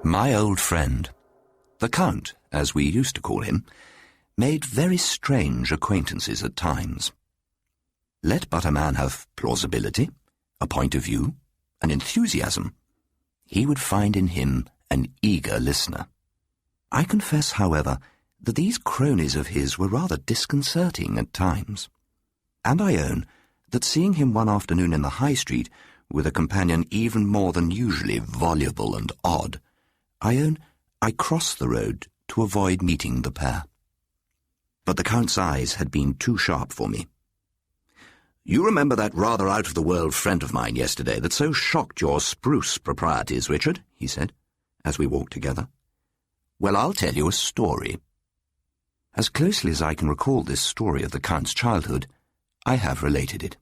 My old friend, the Count, as we used to call him, made very strange acquaintances at times. Let but a man have plausibility, a point of view, an enthusiasm, he would find in him an eager listener. I confess, however, that these cronies of his were rather disconcerting at times, and I own that seeing him one afternoon in the High Street with a companion even more than usually voluble and odd, I crossed the road to avoid meeting the pair. But the Count's eyes had been too sharp for me. "You remember that rather out-of-the-world friend of mine yesterday that so shocked your spruce proprieties, Richard?" he said, as we walked together. "Well, I'll tell you a story." As closely as I can recall this story of the Count's childhood, I have related it.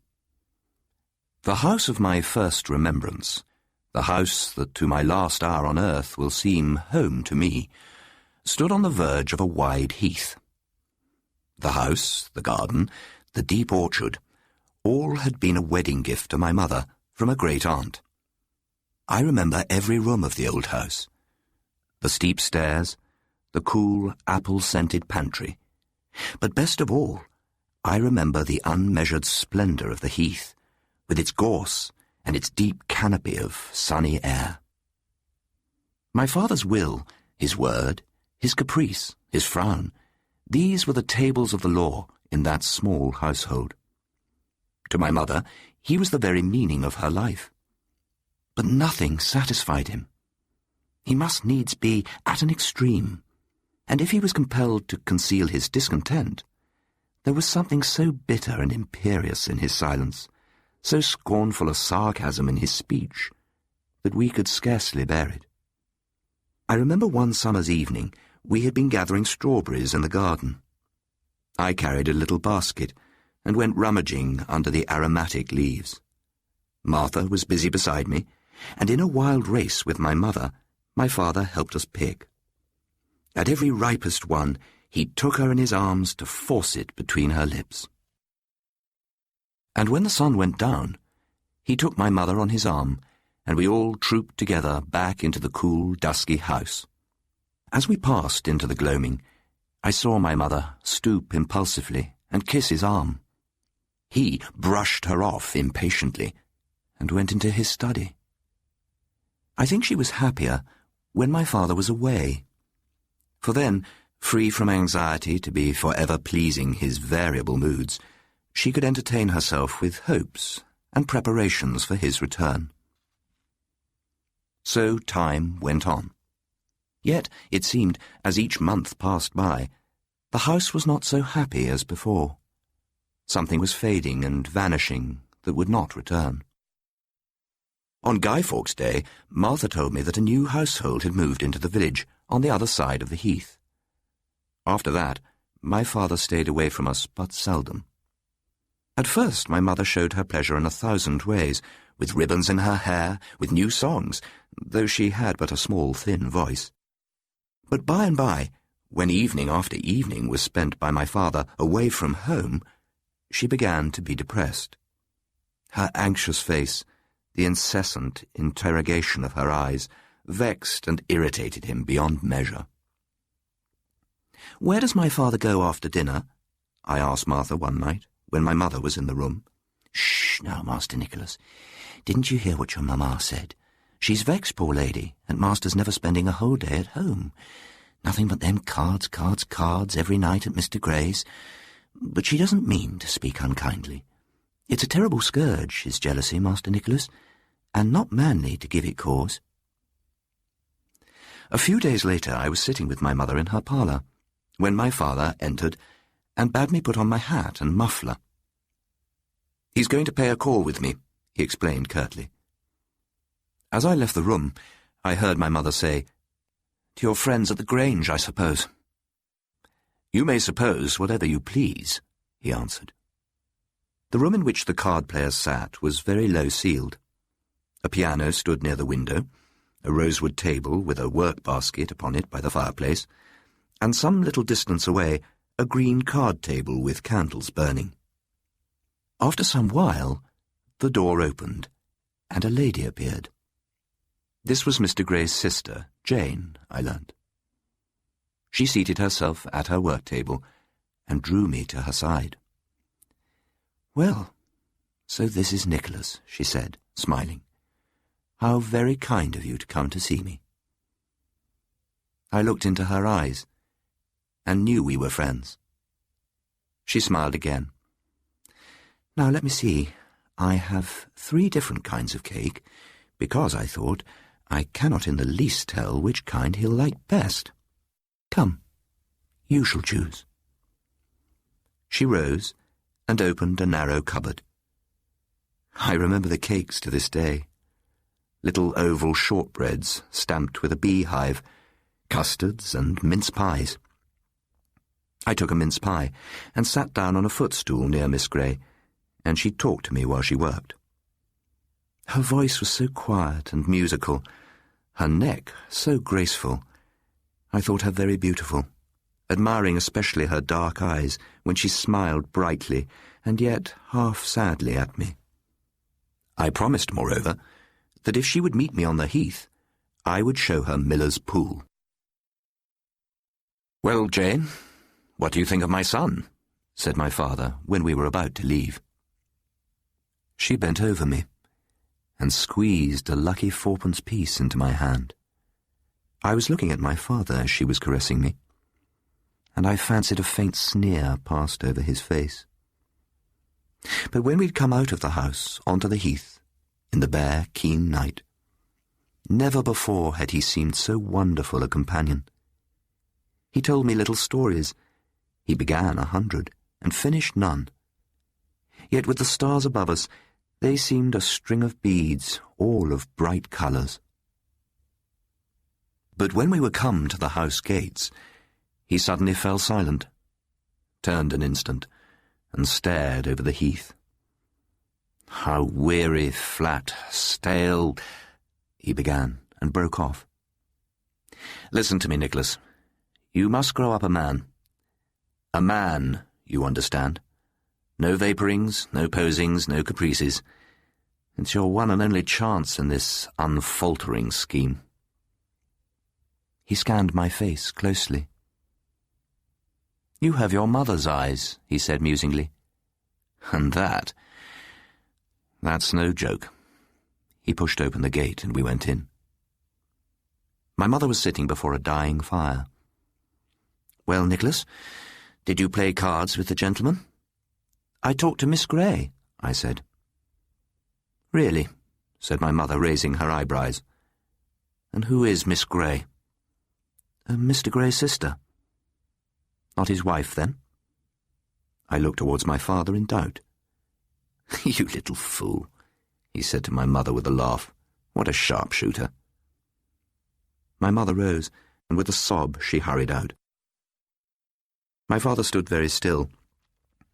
The house of my first remembrance, the house that to my last hour on earth will seem home to me, stood on the verge of a wide heath. The house, the garden, the deep orchard, all had been a wedding gift to my mother from a great-aunt. I remember every room of the old house, the steep stairs, the cool, apple-scented pantry. But best of all, I remember the unmeasured splendour of the heath, with its gorse and its deep canopy of sunny air. My father's will, his word, his caprice, his frown, these were the tables of the law in that small household. To my mother, he was the very meaning of her life. But nothing satisfied him. He must needs be at an extreme, and if he was compelled to conceal his discontent, there was something so bitter and imperious in his silence, so scornful of sarcasm in his speech, that we could scarcely bear it. I remember one summer's evening we had been gathering strawberries in the garden. I carried a little basket and went rummaging under the aromatic leaves. Martha was busy beside me, and in a wild race with my mother, my father helped us pick. At every ripest one, he took her in his arms to force it between her lips. And when the sun went down, he took my mother on his arm, and we all trooped together back into the cool, dusky house. As we passed into the gloaming, I saw my mother stoop impulsively and kiss his arm. He brushed her off impatiently and went into his study. I think she was happier when my father was away, for then, free from anxiety to be forever pleasing his variable moods, she could entertain herself with hopes and preparations for his return. So time went on. Yet, it seemed, as each month passed by, the house was not so happy as before. Something was fading and vanishing that would not return. On Guy Fawkes' Day, Martha told me that a new household had moved into the village on the other side of the heath. After that, my father stayed away from us but seldom. At first, my mother showed her pleasure in 1,000 ways, with ribbons in her hair, with new songs, though she had but a small, thin voice. But by and by, when evening after evening was spent by my father away from home, she began to be depressed. Her anxious face, the incessant interrogation of her eyes, vexed and irritated him beyond measure. "Where does my father go after dinner?" I asked Martha one night, when my mother was in the room. "Shh, now, Master Nicholas. Didn't you hear what your mamma said? She's vexed, poor lady, and Master's never spending a whole day at home. Nothing but them cards, cards, cards every night at Mr. Gray's. But she doesn't mean to speak unkindly. It's a terrible scourge, his jealousy, Master Nicholas, and not manly to give it cause." A few days later I was sitting with my mother in her parlour, when my father entered and bade me put on my hat and muffler. "He's going to pay a call with me," he explained curtly. As I left the room, I heard my mother say, "To your friends at the Grange, I suppose." "You may suppose whatever you please," he answered. The room in which the card-players sat was very low-ceiled. A piano stood near the window, a rosewood table with a work-basket upon it by the fireplace, and some little distance away a green card table with candles burning. After some while, the door opened, and a lady appeared. This was Mr. Gray's sister, Jane, I learnt. She seated herself at her work table and drew me to her side. "Well, so this is Nicholas," she said, smiling. "How very kind of you to come to see me." I looked into her eyes and knew we were friends. She smiled again. "Now let me see. I have 3 different kinds of cake, because, I thought, I cannot in the least tell which kind he'll like best. Come, you shall choose." She rose and opened a narrow cupboard. I remember the cakes to this day. Little oval shortbreads stamped with a beehive, custards and mince pies. I took a mince pie and sat down on a footstool near Miss Gray, and she talked to me while she worked. Her voice was so quiet and musical, her neck so graceful. I thought her very beautiful, admiring especially her dark eyes when she smiled brightly and yet half sadly at me. I promised, moreover, that if she would meet me on the heath, I would show her Miller's Pool. "Well, Jane, what do you think of my son?" said my father when we were about to leave. She bent over me and squeezed a lucky 4-pence piece into my hand. I was looking at my father as she was caressing me, and I fancied a faint sneer passed over his face. But when we'd come out of the house onto the heath, in the bare, keen night, never before had he seemed so wonderful a companion. He told me little stories. He began 100 and finished none. Yet with the stars above us, they seemed a string of beads, all of bright colours. But when we were come to the house gates, he suddenly fell silent, turned an instant, and stared over the heath. "How weary, flat, stale," he began, and broke off. "Listen to me, Nicholas. You must grow up a man. A man, you understand. No vapourings, no posings, no caprices. It's your one and only chance in this unfaltering scheme." He scanned my face closely. "You have your mother's eyes," he said musingly. "And that's no joke." He pushed open the gate and we went in. My mother was sitting before a dying fire. "Well, Nicholas, did you play cards with the gentleman?" "I talked to Miss Gray," I said. "Really?" said my mother, raising her eyebrows. "And who is Miss Gray?" "Mr. Gray's sister." "Not his wife, then?" I looked towards my father in doubt. "You little fool," he said to my mother with a laugh. "What a sharpshooter." My mother rose, and with a sob she hurried out. My father stood very still,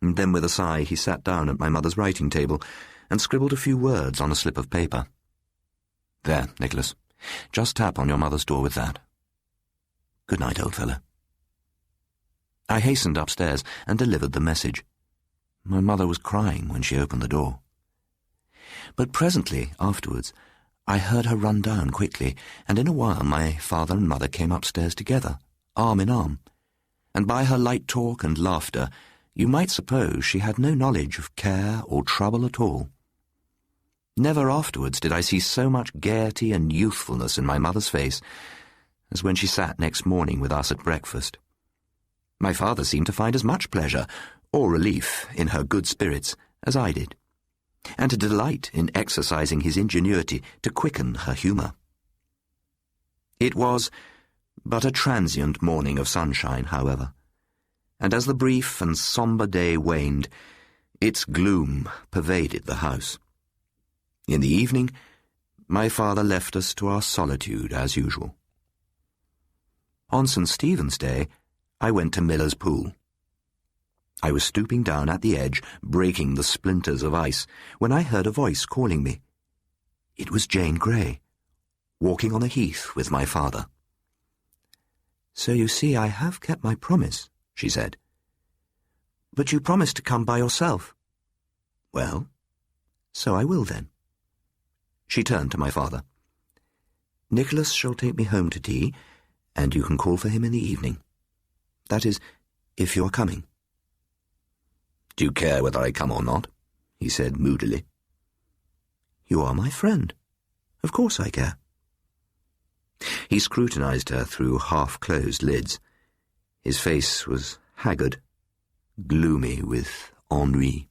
and then with a sigh he sat down at my mother's writing table and scribbled a few words on a slip of paper. "There, Nicholas, just tap on your mother's door with that. Good night, old fellow." I hastened upstairs and delivered the message. My mother was crying when she opened the door. But presently, afterwards, I heard her run down quickly, and in a while my father and mother came upstairs together, arm in arm, and by her light talk and laughter you might suppose she had no knowledge of care or trouble at all. Never afterwards did I see so much gaiety and youthfulness in my mother's face as when she sat next morning with us at breakfast. My father seemed to find as much pleasure or relief in her good spirits as I did, and to delight in exercising his ingenuity to quicken her humour. It was but a transient morning of sunshine, however, and as the brief and sombre day waned, its gloom pervaded the house. In the evening, my father left us to our solitude as usual. On St. Stephen's Day, I went to Miller's Pool. I was stooping down at the edge, breaking the splinters of ice, when I heard a voice calling me. It was Jane Grey, walking on the heath with my father. "So you see I have kept my promise," she said. "But you promised to come by yourself." "Well, so I will then." She turned to my father. Nicholas shall take me home to tea, and you can call for him in the evening. That is, if you are coming." "Do you care whether I come or not?" he said moodily. "You are my friend. Of course I care." He scrutinized her through half-closed lids. His face was haggard, gloomy with ennui.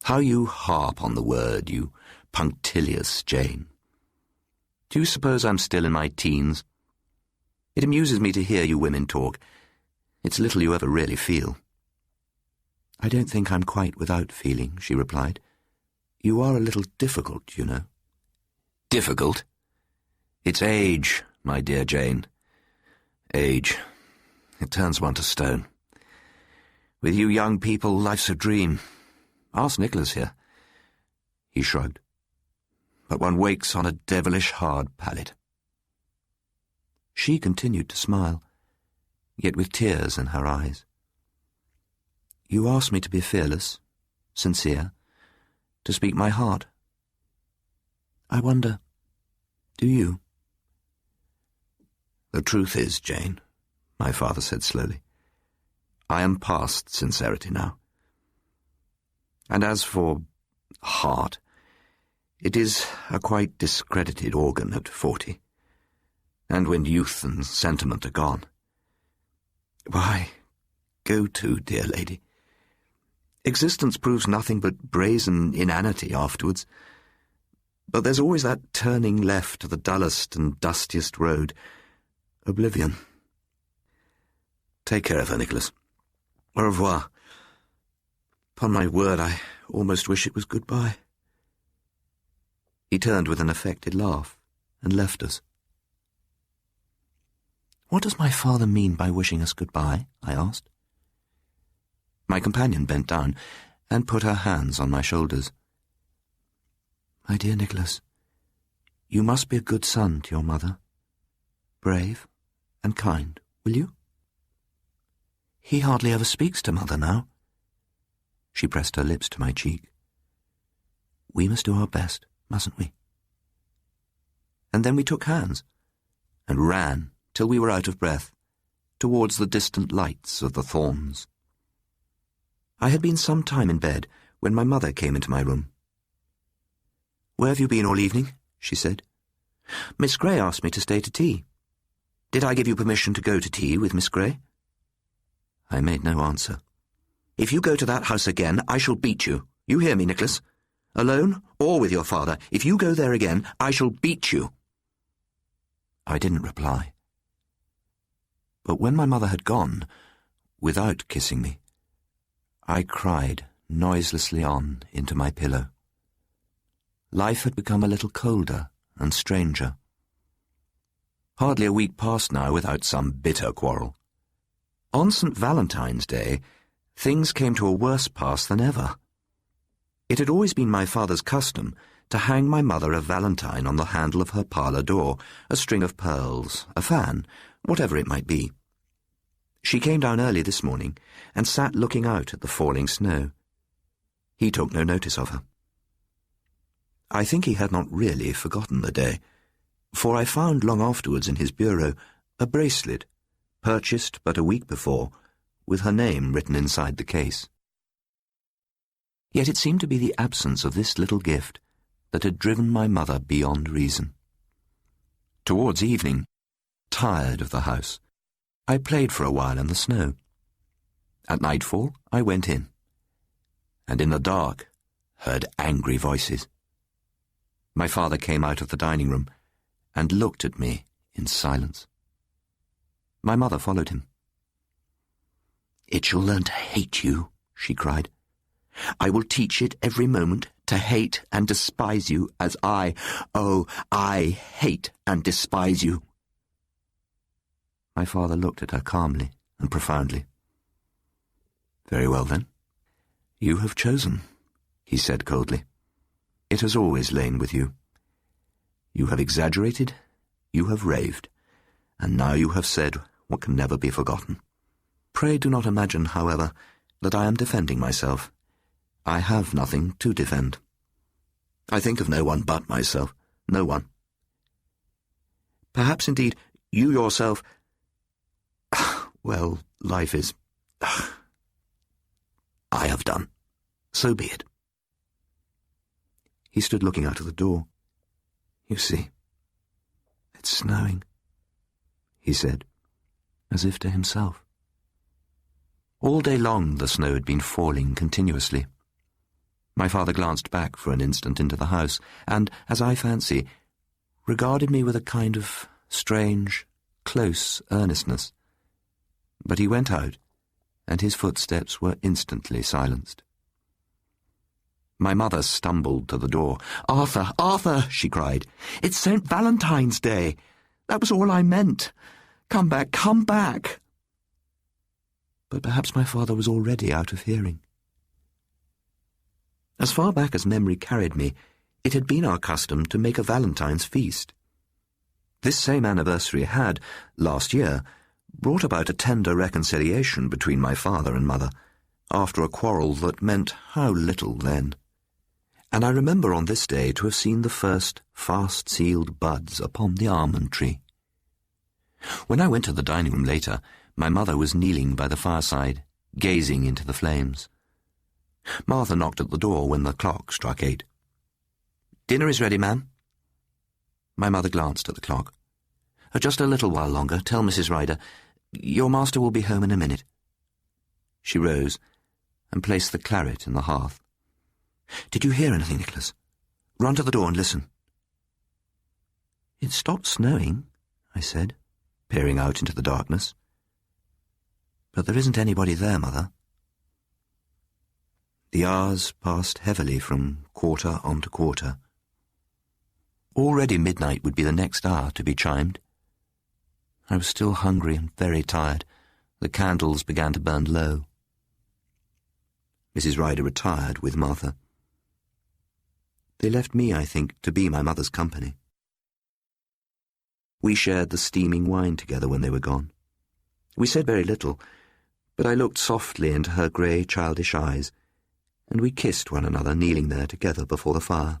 "How you harp on the word, you punctilious Jane. Do you suppose I'm still in my teens? It amuses me to hear you women talk. It's little you ever really feel." "I don't think I'm quite without feeling," she replied. "You are a little difficult, you know." "Difficult? It's age, my dear Jane. Age. It turns one to stone. With you young people, life's a dream. Ask Nicholas here." He shrugged. "But one wakes on a devilish hard pallet." She continued to smile, yet with tears in her eyes. "You ask me to be fearless, sincere, to speak my heart. I wonder, do you?" "The truth is, Jane," my father said slowly, "I am past sincerity now. And as for heart, it is a quite discredited organ at 40. And when youth and sentiment are gone, why, go to, dear lady. Existence proves nothing but brazen inanity afterwards. But there's always that turning left to the dullest and dustiest road, oblivion. Take care of her, Nicholas. Au revoir. Upon my word, I almost wish it was goodbye." He turned with an affected laugh and left us. "What does my father mean by wishing us goodbye?" I asked. My companion bent down and put her hands on my shoulders. "My dear Nicholas, you must be a good son to your mother. Brave and kind, will you?" "He hardly ever speaks to mother now." She pressed her lips to my cheek. "We must do our best, mustn't we?" And then we took hands and ran till we were out of breath, towards the distant lights of the Thorns. I had been some time in bed when my mother came into my room. "Where have you been all evening?" she said. "Miss Grey asked me to stay to tea. Did I give you permission to go to tea with Miss Grey?" I made no answer. "If you go to that house again, I shall beat you. You hear me, Nicholas? Alone or with your father, if you go there again, I shall beat you." I didn't reply. But when my mother had gone, without kissing me, I cried noiselessly on into my pillow. Life had become a little colder and stranger. Hardly a week passed now without some bitter quarrel. On St. Valentine's Day, things came to a worse pass than ever. It had always been my father's custom to hang my mother a valentine on the handle of her parlour door, a string of pearls, a fan, whatever it might be. She came down early this morning and sat looking out at the falling snow. He took no notice of her. I think he had not really forgotten the day, for I found long afterwards in his bureau a bracelet, purchased but a week before, with her name written inside the case. Yet it seemed to be the absence of this little gift that had driven my mother beyond reason. Towards evening, tired of the house, I played for a while in the snow. At nightfall, I went in, and in the dark heard angry voices. My father came out of the dining room and looked at me in silence. My mother followed him. "It shall learn to hate you," she cried. "I will teach it every moment to hate and despise you as I hate and despise you." My father looked at her calmly and profoundly. "Very well, then. You have chosen," he said coldly. "It has always lain with you. You have exaggerated, you have raved, and now you have said what can never be forgotten. Pray do not imagine, however, that I am defending myself. I have nothing to defend. I think of no one but myself, no one. Perhaps, indeed, you yourself... Well, life is... I have done. So be it. He stood looking out of the door. You see, it's snowing, he said, as if to himself. All day long the snow had been falling continuously. My father glanced back for an instant into the house, and, as I fancy, regarded me with a kind of strange, close earnestness. But he went out, and his footsteps were instantly silenced. My mother stumbled to the door. "Arthur, Arthur," she cried, "it's St. Valentine's Day. That was all I meant. Come back, come back." But perhaps my father was already out of hearing. As far back as memory carried me, it had been our custom to make a Valentine's feast. This same anniversary had, last year, brought about a tender reconciliation between my father and mother, after a quarrel that meant how little then. And I remember on this day to have seen the first fast-sealed buds upon the almond tree. When I went to the dining room later, my mother was kneeling by the fireside, gazing into the flames. Martha knocked at the door when the clock struck 8. "Dinner is ready, ma'am." My mother glanced at the clock. "Just a little while longer. Tell Mrs. Ryder. Your master will be home in a minute." She rose and placed the claret in the hearth. "Did you hear anything, Nicholas? Run to the door and listen." "It stopped snowing," I said, peering out into the darkness. "But there isn't anybody there, Mother." The hours passed heavily from quarter on to quarter. Already midnight would be the next hour to be chimed. I was still hungry and very tired. The candles began to burn low. Mrs. Ryder retired with Martha. They left me, I think, to be my mother's company. We shared the steaming wine together when they were gone. We said very little, but I looked softly into her grey, childish eyes, and we kissed one another kneeling there together before the fire.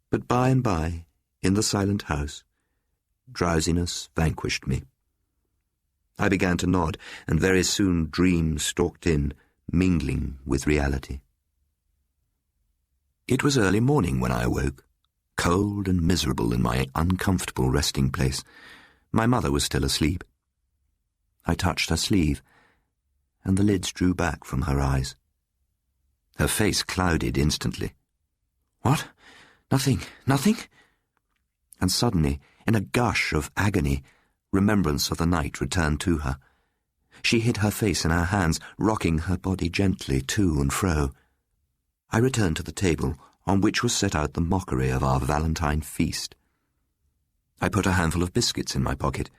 But by and by, in the silent house, drowsiness vanquished me. I began to nod, and very soon dreams stalked in, mingling with reality. It was early morning when I awoke, cold and miserable in my uncomfortable resting place. My mother was still asleep. I touched her sleeve, and the lids drew back from her eyes. Her face clouded instantly. "What? Nothing, nothing?" And suddenly, in a gush of agony, remembrance of the night returned to her. She hid her face in her hands, rocking her body gently to and fro. I returned to the table, on which was set out the mockery of our Valentine feast. I put a handful of biscuits in my pocket,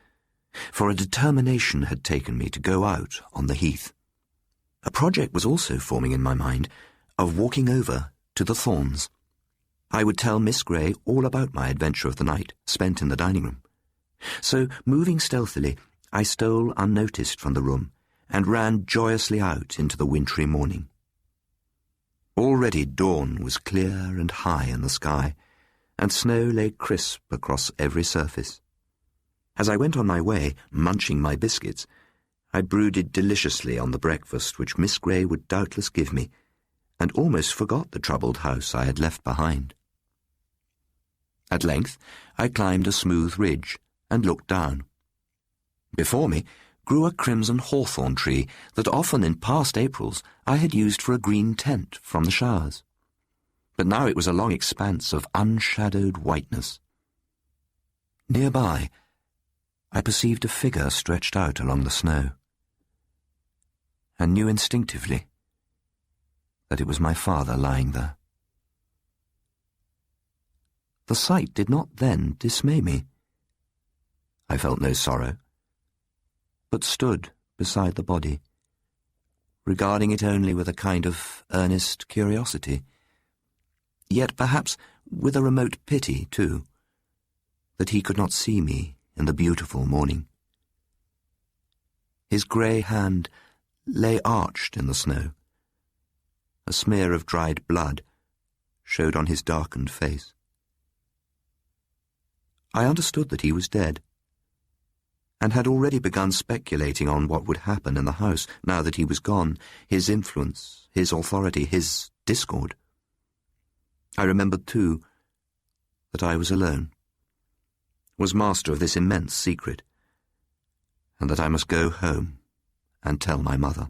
for a determination had taken me to go out on the heath. A project was also forming in my mind of walking over to the Thorns. I would tell Miss Grey all about my adventure of the night spent in the dining room. So, moving stealthily, I stole unnoticed from the room and ran joyously out into the wintry morning. Already dawn was clear and high in the sky, and snow lay crisp across every surface. As I went on my way, munching my biscuits, I brooded deliciously on the breakfast which Miss Grey would doubtless give me, and almost forgot the troubled house I had left behind. At length, I climbed a smooth ridge and looked down. Before me grew a crimson hawthorn tree that often in past Aprils I had used for a green tent from the showers. But now it was a long expanse of unshadowed whiteness. Nearby, I perceived a figure stretched out along the snow, and knew instinctively that it was my father lying there. The sight did not then dismay me. I felt no sorrow, but stood beside the body, regarding it only with a kind of earnest curiosity, yet perhaps with a remote pity, too, that he could not see me in the beautiful morning. His grey hand lay arched in the snow. A smear of dried blood showed on his darkened face. I understood that he was dead, and had already begun speculating on what would happen in the house now that he was gone, his influence, his authority, his discord. I remembered, too, that I was alone, was master of this immense secret, and that I must go home and tell my mother.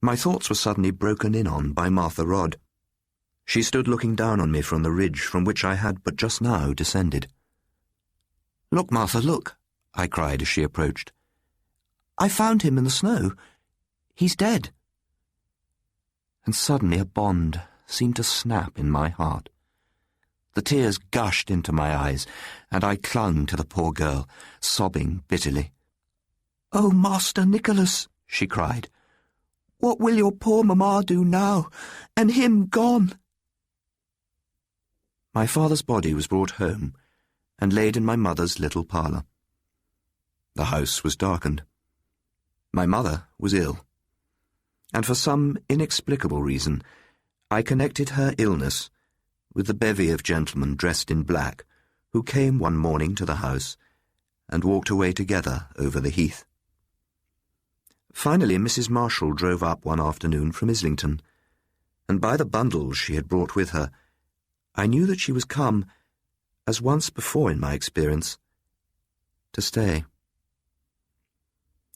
My thoughts were suddenly broken in on by Martha Rodd. She stood looking down on me from the ridge from which I had but just now descended. "Look, Martha, look," I cried as she approached. "I found him in the snow. He's dead." And suddenly a bond seemed to snap in my heart. The tears gushed into my eyes, and I clung to the poor girl, sobbing bitterly. "Oh, Master Nicholas," she cried, "what will your poor mamma do now, and him gone?" My father's body was brought home and laid in my mother's little parlour. The house was darkened. My mother was ill, and for some inexplicable reason I connected her illness with the bevy of gentlemen dressed in black who came one morning to the house and walked away together over the heath. Finally, Mrs. Marshall drove up one afternoon from Islington, and by the bundles she had brought with her, I knew that she was come, as once before in my experience, to stay.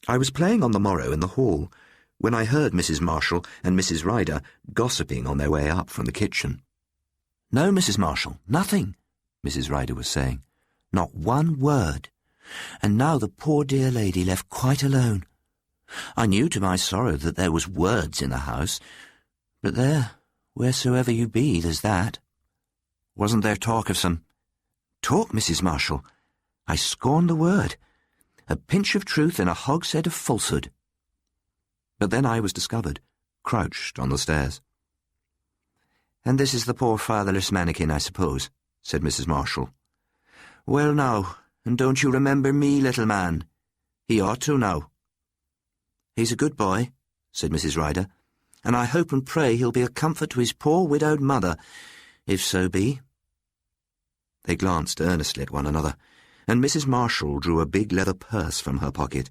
I was playing on the morrow in the hall when I heard Mrs. Marshall and Mrs. Ryder gossiping on their way up from the kitchen. "No, Mrs. Marshall, nothing," Mrs. Ryder was saying. "Not one word. And now the poor dear lady left quite alone. I knew to my sorrow that there was words in the house, but there, wheresoever you be, there's that. Wasn't there talk of some—" "Talk, Mrs. Marshall? I scorn the word. A pinch of truth in a hogshead of falsehood." But then I was discovered, crouched on the stairs. "And this is the poor fatherless mannikin, I suppose," said Mrs. Marshall. "Well now, and don't you remember me, little man? He ought to now." "He's a good boy," said Mrs. Ryder, "and I hope and pray he'll be a comfort to his poor widowed mother, if so be." They glanced earnestly at one another, and Mrs. Marshall drew a big leather purse from her pocket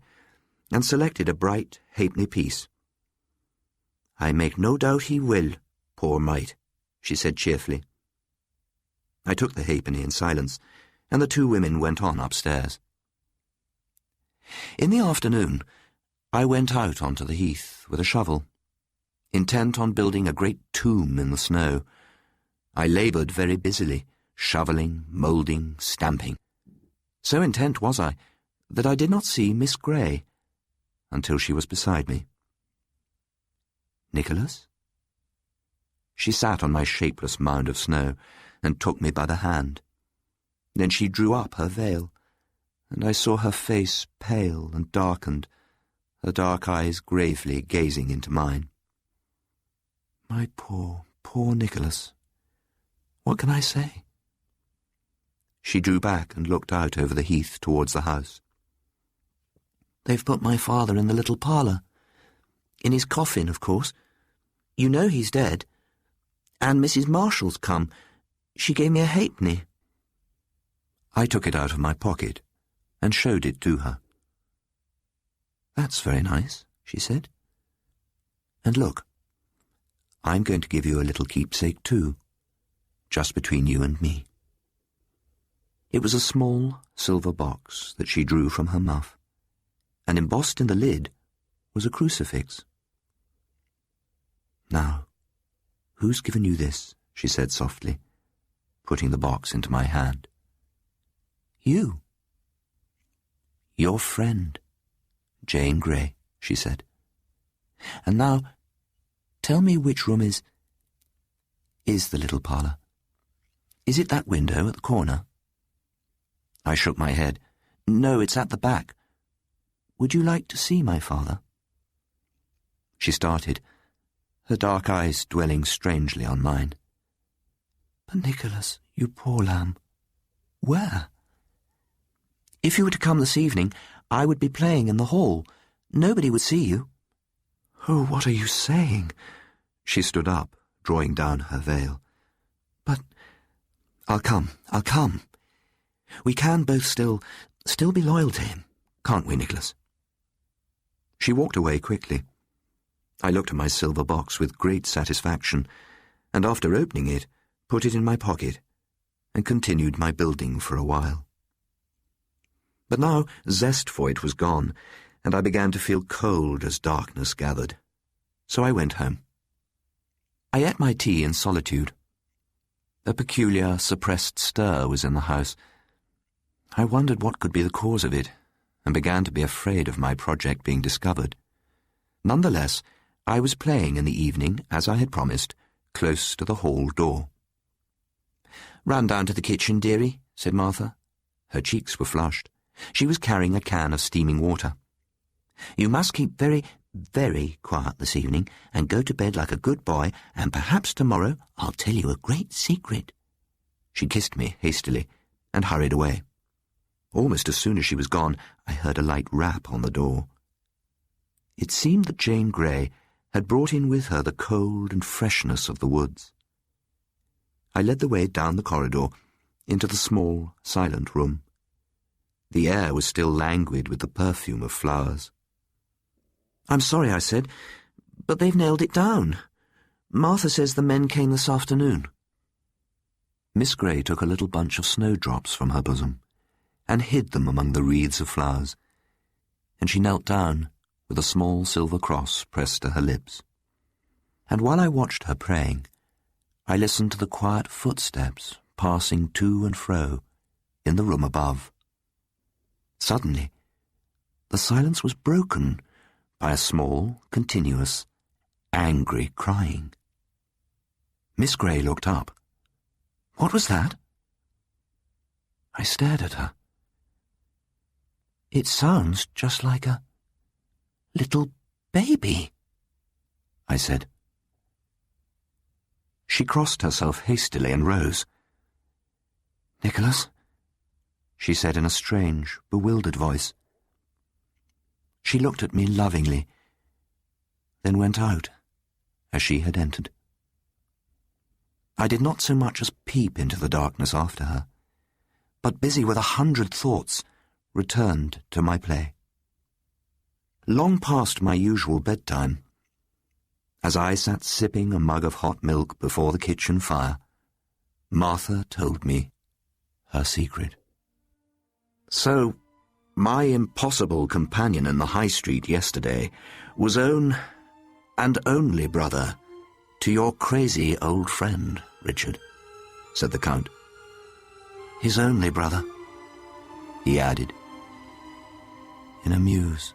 and selected a bright halfpenny piece. "I make no doubt he will, poor mite," she said cheerfully. I took the halfpenny in silence, and the two women went on upstairs. In the afternoon, I went out onto the heath with a shovel, intent on building a great tomb in the snow. I laboured very busily, shovelling, moulding, stamping. So intent was I that I did not see Miss Grey until she was beside me. "Nicholas?" She sat on my shapeless mound of snow and took me by the hand. Then she drew up her veil, and I saw her face pale and darkened, her dark eyes gravely gazing into mine. My poor, poor Nicholas. What can I say? She drew back and looked out over the heath towards the house. "They've put my father in the little parlour. In his coffin, of course. You know he's dead. And Mrs. Marshall's come. She gave me a halfpenny." I took it out of my pocket and showed it to her. "That's very nice," she said. "And look, I'm going to give you a little keepsake too, just between you and me." It was a small silver box that she drew from her muff, and embossed in the lid was a crucifix. "Now, who's given you this?" she said softly, putting the box into my hand. "You." "Your friend, Jane Grey," she said. "And now, tell me which room is the little parlour. Is it that window at the corner?" I shook my head. "No, it's at the back. Would you like to see my father?" She started, her dark eyes dwelling strangely on mine. "But Nicholas, you poor lamb, where?" "If you were to come this evening, I would be playing in the hall. Nobody would see you." "Oh, what are you saying?" She stood up, drawing down her veil. "But I'll come. We can both still be loyal to him, can't we, Nicholas?" She walked away quickly. I looked at my silver box with great satisfaction, and after opening it, put it in my pocket, and continued my building for a while. But now zest for it was gone, and I began to feel cold as darkness gathered. So I went home. I ate my tea in solitude. A peculiar, suppressed stir was in the house. I wondered what could be the cause of it, and began to be afraid of my project being discovered. Nonetheless, I was playing in the evening, as I had promised, close to the hall door. "Run down to the kitchen, dearie," said Martha. Her cheeks were flushed. She was carrying a can of steaming water. "You must keep very, very quiet this evening, and go to bed like a good boy, and perhaps tomorrow I'll tell you a great secret." She kissed me hastily and hurried away. Almost as soon as she was gone, I heard a light rap on the door. It seemed that Jane Grey had brought in with her the cold and freshness of the woods. I led the way down the corridor into the small, silent room. The air was still languid with the perfume of flowers. "I'm sorry," I said, "but they've nailed it down. Martha says the men came this afternoon." Miss Grey took a little bunch of snowdrops from her bosom and hid them among the wreaths of flowers, and she knelt down with a small silver cross pressed to her lips. And while I watched her praying, I listened to the quiet footsteps passing to and fro in the room above. Suddenly, the silence was broken by a small, continuous, angry crying. Miss Grey looked up. "What was that?" I stared at her. "It sounds just like a little baby," I said. She crossed herself hastily and rose. "Nicholas," she said in a strange, bewildered voice. She looked at me lovingly, then went out as she had entered. I did not so much as peep into the darkness after her, but busy with 100 thoughts, returned to my play. Long past my usual bedtime, as I sat sipping a mug of hot milk before the kitchen fire, Martha told me her secret. So, my impossible companion in the high street yesterday was own and only brother to your crazy old friend, Richard, said the Count. His only brother, he added, in a muse.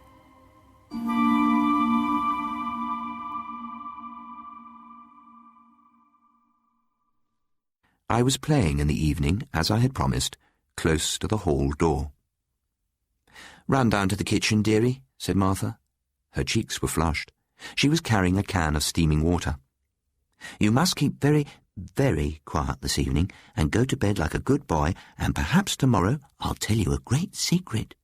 I was playing in the evening, as I had promised, close to the hall door. "Run down to the kitchen, dearie," said Martha. Her cheeks were flushed. She was carrying a can of steaming water. "You must keep very, very quiet this evening, and go to bed like a good boy, and perhaps tomorrow I'll tell you a great secret."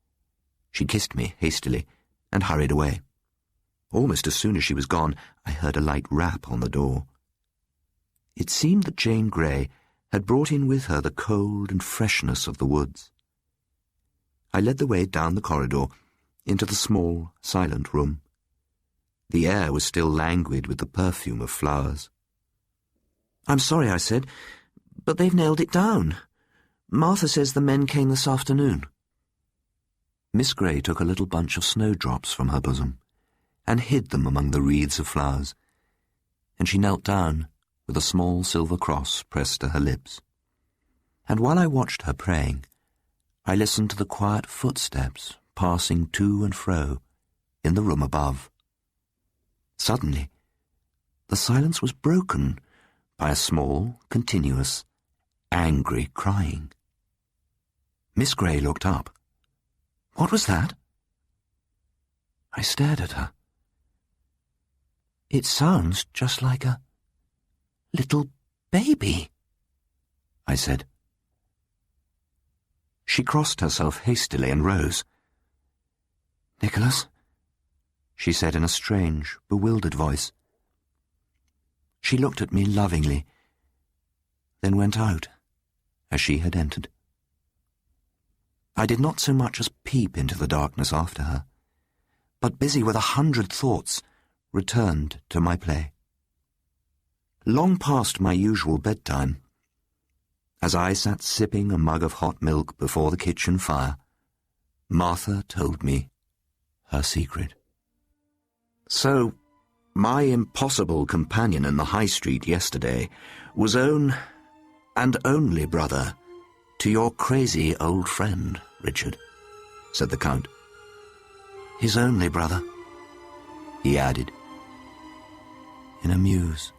She kissed me hastily and hurried away. Almost as soon as she was gone, I heard a light rap on the door. It seemed that Jane Grey had brought in with her the cold and freshness of the woods. I led the way down the corridor into the small, silent room. The air was still languid with the perfume of flowers. "I'm sorry," I said, "but they've nailed it down. Martha says the men came this afternoon." Miss Grey took a little bunch of snowdrops from her bosom and hid them among the wreaths of flowers, and she knelt down with a small silver cross pressed to her lips. And while I watched her praying, I listened to the quiet footsteps passing to and fro in the room above. Suddenly, the silence was broken by a small, continuous, angry crying. Miss Grey looked up. "What was that?" I stared at her. "It sounds just like a little baby," I said. She crossed herself hastily and rose. "Nicholas," she said in a strange, bewildered voice. She looked at me lovingly, then went out as she had entered. I did not so much as peep into the darkness after her, but busy with 100 thoughts, returned to my play. Long past my usual bedtime, as I sat sipping a mug of hot milk before the kitchen fire, Martha told me her secret. So, my impossible companion in the High Street yesterday was own and only brother to your crazy old friend, Richard, said the Count. His only brother, he added, in a muse.